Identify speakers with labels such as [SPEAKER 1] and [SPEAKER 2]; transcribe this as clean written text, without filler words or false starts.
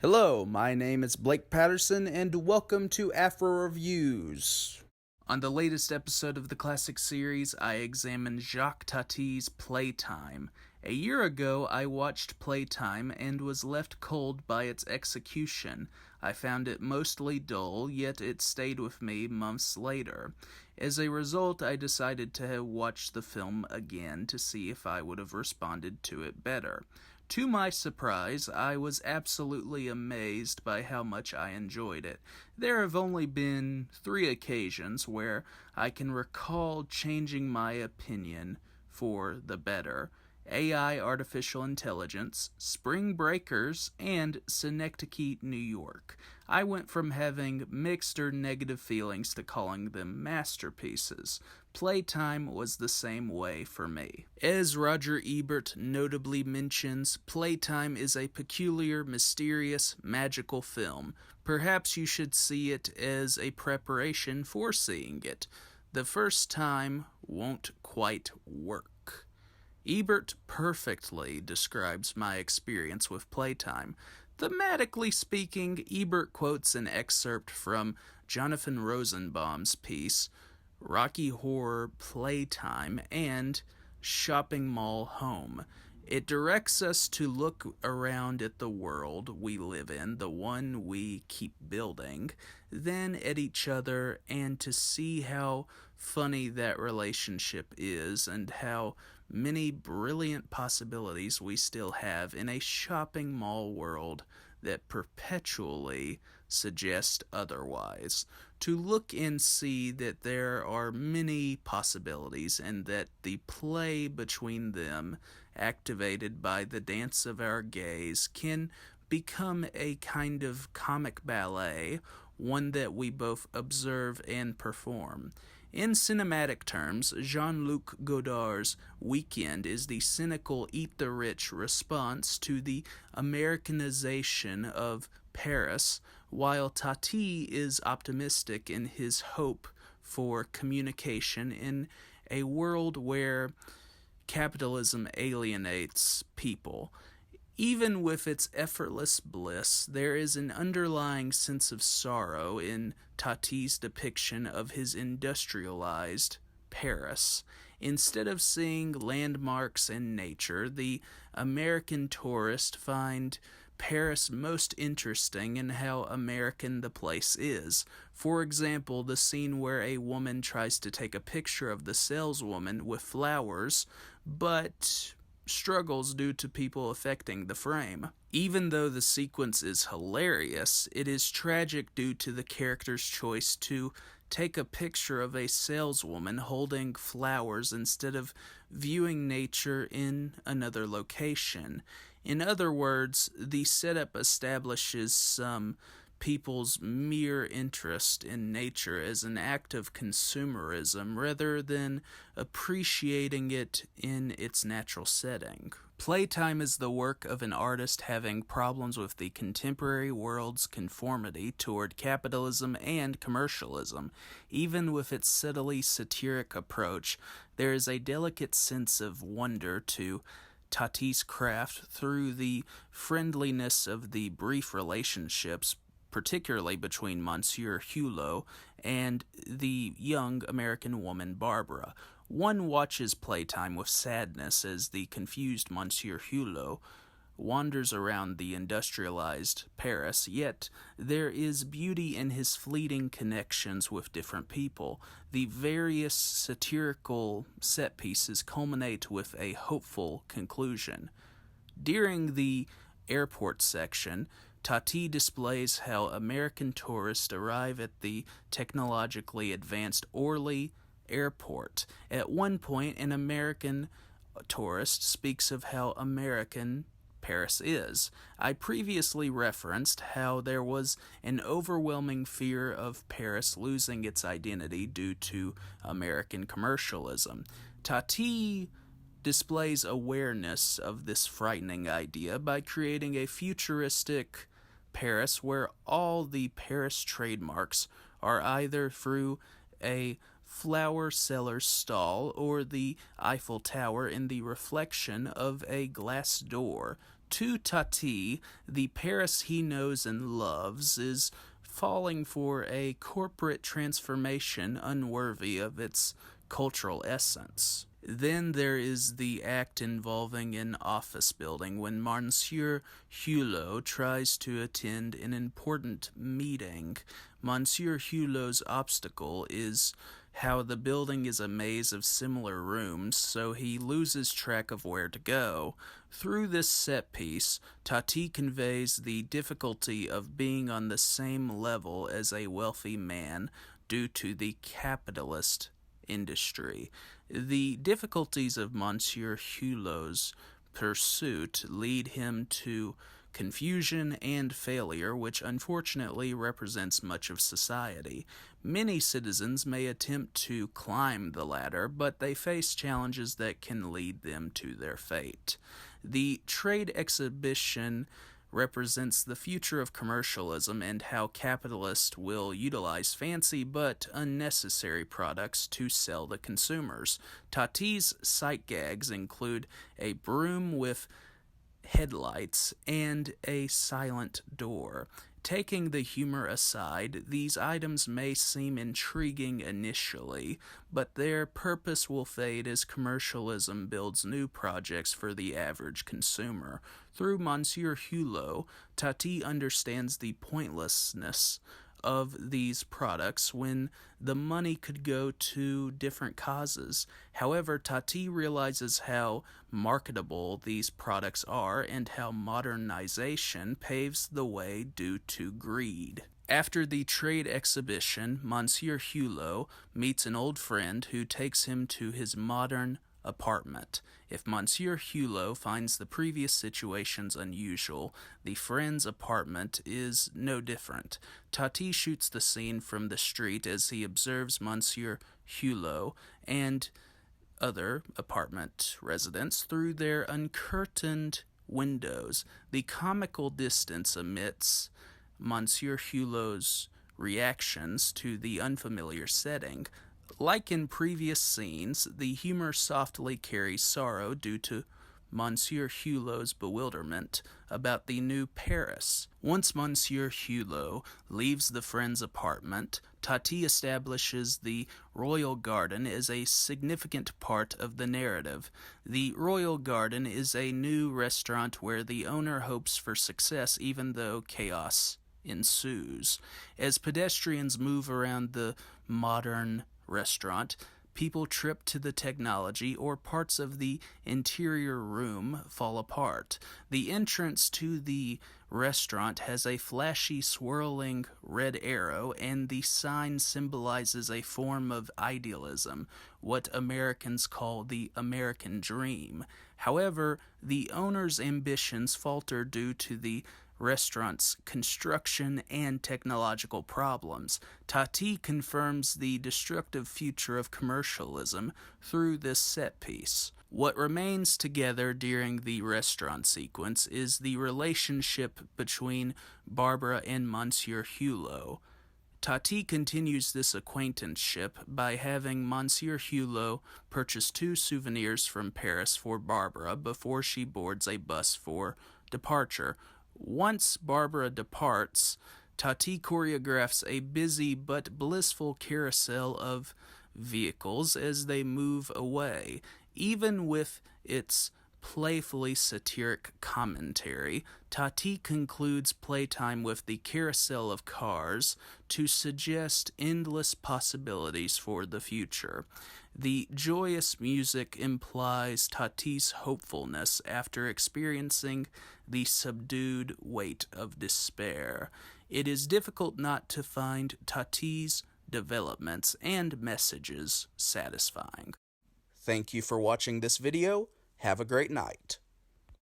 [SPEAKER 1] Hello, my name is Blake Patterson, and welcome to Afro Reviews. On the latest episode of the classic series, I examined Jacques Tati's PlayTime. A year ago, I watched PlayTime and was left cold by its execution. I found it mostly dull, yet it stayed with me months later. As a result, I decided to watch the film again to see if I would have responded to it better. To my surprise, I was absolutely amazed by how much I enjoyed it. There have only been 3 occasions where I can recall changing my opinion for the better: AI artificial intelligence, Spring Breakers, and Synecdoche, New York. I went from having mixed or negative feelings to calling them masterpieces. Playtime was the same way for me. As Roger Ebert notably mentions, Playtime is a peculiar, mysterious, magical film. Perhaps you should see it as a preparation for seeing it. The first time won't quite work. Ebert perfectly describes my experience with Playtime. Thematically speaking, Ebert quotes an excerpt from Jonathan Rosenbaum's piece, Rocky Horror Playtime, and Shopping Mall Home. It directs us to look around at the world we live in, the one we keep building, then at each other, and to see how funny that relationship is and how many brilliant possibilities we still have in a shopping mall world that perpetually suggest otherwise. To look and see that there are many possibilities and that the play between them, activated by the dance of our gaze, can become a kind of comic ballet, one that we both observe and perform. In cinematic terms, Jean-Luc Godard's Weekend is the cynical eat-the-rich response to the Americanization of Paris, while Tati is optimistic in his hope for communication in a world where capitalism alienates people. Even with its effortless bliss, there is an underlying sense of sorrow in Tati's depiction of his industrialized Paris. Instead of seeing landmarks and nature, the American tourist finds Paris most interesting in how American the place is. For example, the scene where a woman tries to take a picture of the saleswoman with flowers, but struggles due to people affecting the frame. Even though the sequence is hilarious, it is tragic due to the character's choice to take a picture of a saleswoman holding flowers instead of viewing nature in another location. In other words, the setup establishes some people's mere interest in nature as an act of consumerism rather than appreciating it in its natural setting. Playtime is the work of an artist having problems with the contemporary world's conformity toward capitalism and commercialism. Even with its subtly satiric approach, there is a delicate sense of wonder to Tati's craft through the friendliness of the brief relationships, particularly between Monsieur Hulot and the young American woman Barbara. One watches Playtime with sadness as the confused Monsieur Hulot wanders around the industrialized Paris, yet there is beauty in his fleeting connections with different people. The various satirical set pieces culminate with a hopeful conclusion. During the airport section, Tati displays how American tourists arrive at the technologically advanced Orly Airport. At one point, an American tourist speaks of how American Paris is. I previously referenced how there was an overwhelming fear of Paris losing its identity due to American commercialism. Tati displays awareness of this frightening idea by creating a futuristic Paris where all the Paris trademarks are either through a flower seller's stall or the Eiffel Tower in the reflection of a glass door. To Tati, the Paris he knows and loves is falling for a corporate transformation unworthy of its cultural essence. Then there is the act involving an office building when Monsieur Hulot tries to attend an important meeting. Monsieur Hulot's obstacle is how the building is a maze of similar rooms, so he loses track of where to go. Through this set piece, Tati conveys the difficulty of being on the same level as a wealthy man due to the capitalist industry. The difficulties of Monsieur Hulot's pursuit lead him to confusion and failure, which unfortunately represents much of society. Many citizens may attempt to climb the ladder, but they face challenges that can lead them to their fate. The trade exhibition represents the future of commercialism and how capitalists will utilize fancy but unnecessary products to sell to consumers. Tati's sight gags include a broom with headlights and a silent door. Taking the humor aside, these items may seem intriguing initially, but their purpose will fade as commercialism builds new projects for the average consumer. Through Monsieur Hulot, Tati understands the pointlessness of these products when the money could go to different causes. However, Tati realizes how marketable these products are and how modernization paves the way due to greed. After the trade exhibition, Monsieur Hulot meets an old friend who takes him to his modern apartment. If Monsieur Hulot finds the previous situations unusual, the friend's apartment is no different. Tati shoots the scene from the street as he observes Monsieur Hulot and other apartment residents through their uncurtained windows. The comical distance amidst Monsieur Hulot's reactions to the unfamiliar setting. Like in previous scenes, the humor softly carries sorrow due to Monsieur Hulot's bewilderment about the new Paris. Once Monsieur Hulot leaves the friend's apartment, Tati establishes the Royal Garden as a significant part of the narrative. The Royal Garden is a new restaurant where the owner hopes for success even though chaos ensues. As pedestrians move around the modern restaurant, people trip to the technology or parts of the interior room fall apart. The entrance to the restaurant has a flashy swirling red arrow, and the sign symbolizes a form of idealism, what Americans call the American dream. However, the owner's ambitions falter due to the restaurant's construction and technological problems. Tati confirms the destructive future of commercialism through this set piece. What remains together during the restaurant sequence is the relationship between Barbara and Monsieur Hulot. Tati continues this acquaintanceship by having Monsieur Hulot purchase 2 souvenirs from Paris for Barbara before she boards a bus for departure. Once Barbara departs, Tati choreographs a busy but blissful carousel of vehicles as they move away. Even with its playfully satiric commentary, Tati concludes playtime with the carousel of cars to suggest endless possibilities for the future. The joyous music implies Tati's hopefulness after experiencing the subdued weight of despair. It is difficult not to find Tati's developments and messages satisfying. Thank you for watching this video. Have a great night.